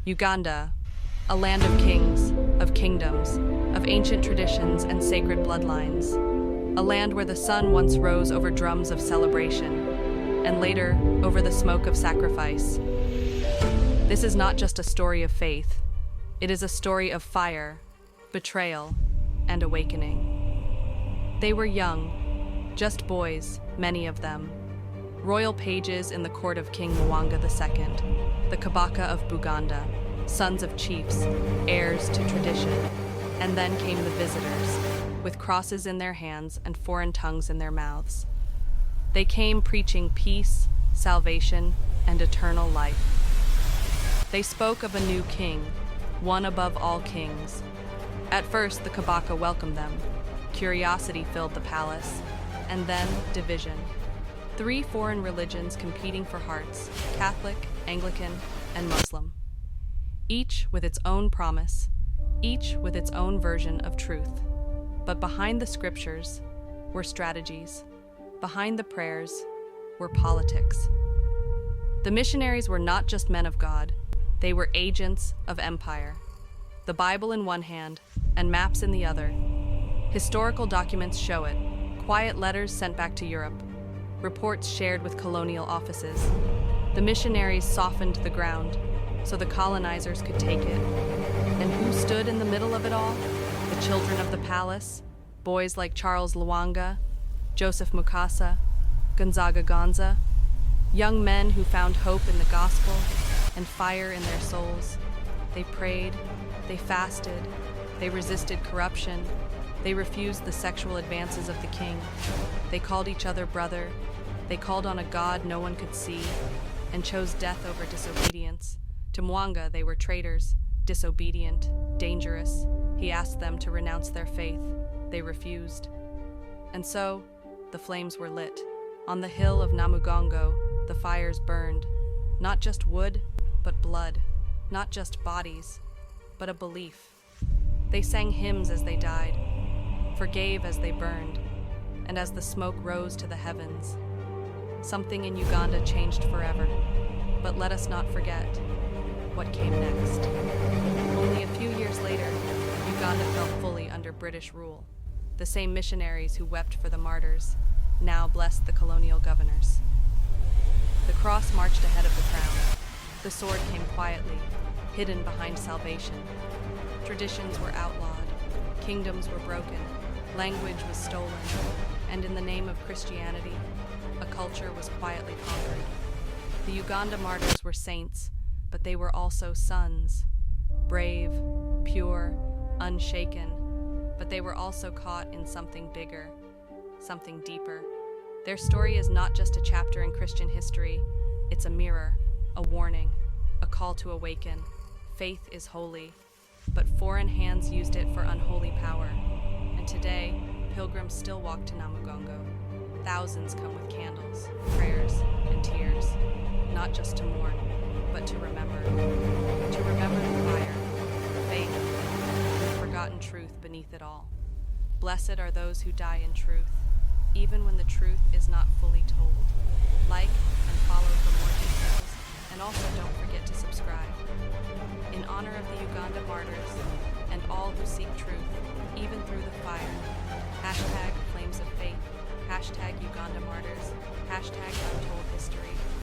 Uganda, a land of kings, of kingdoms, of ancient traditions and sacred bloodlines. A land where the sun once rose over drums of celebration, and later over the smoke of sacrifice. This is not just a story of faith. It is a story of fire, betrayal, and awakening. They were young, just boys, many of them. Royal pages in the court of King Mwanga II, the Kabaka of Buganda, sons of chiefs, heirs to tradition. And then came the visitors, with crosses in their hands and foreign tongues in their mouths. They came preaching peace, salvation, and eternal life. They spoke of a new king, one above all kings. At first, the Kabaka welcomed them. Curiosity filled the palace, and then division. 3 foreign religions competing for hearts: Catholic, Anglican, and Muslim. Each with its own promise, each with its own version of truth. But behind the scriptures were strategies. Behind the prayers were politics. The missionaries were not just men of God, they were agents of empire. The Bible in one hand and maps in the other. Historical documents show it, quiet letters sent back to Europe, reports shared with colonial offices. The missionaries softened the ground so the colonizers could take it. And who stood in the middle of it all? The children of the palace, boys like Charles Lwanga, Joseph Mukasa, Gonzaga Gonza, young men who found hope in the gospel and fire in their souls. They prayed, they fasted, they resisted corruption, they refused the sexual advances of the king. They called each other brother, they called on a God no one could see, and chose death over disobedience. To Mwanga, they were traitors, disobedient, dangerous. He asked them to renounce their faith. They refused. And so, the flames were lit. On the hill of Namugongo, the fires burned. Not just wood, but blood. Not just bodies, but a belief. They sang hymns as they died, forgave as they burned, and as the smoke rose to the heavens. Something in Uganda changed forever. But let us not forget what came next. Only a few years later, Uganda fell fully under British rule. The same missionaries who wept for the martyrs now blessed the colonial governors. The cross marched ahead of the crown. The sword came quietly, hidden behind salvation. Traditions were outlawed, kingdoms were broken, language was stolen, and in the name of Christianity, a culture was quietly conquered. The Uganda Martyrs were saints, but they were also sons, brave, pure, unshaken, but they were also caught in something bigger, something deeper. Their story is not just a chapter in Christian history, it's a mirror, a warning, a call to awaken. Faith is holy, but foreign hands used it for unholy power. And today, pilgrims still walk to Namugongo. Thousands come with candles, prayers, and tears, not just to mourn, but to remember. To remember the fire, faith, and the forgotten truth beneath it all. Blessed are those who die in truth, even when the truth is not fully told. Like and follow for more details, and also don't forget to subscribe. In honor of the Uganda Martyrs and all who seek truth, even through the fire. #Flames of Faith, #Uganda Martyrs, #Untold History.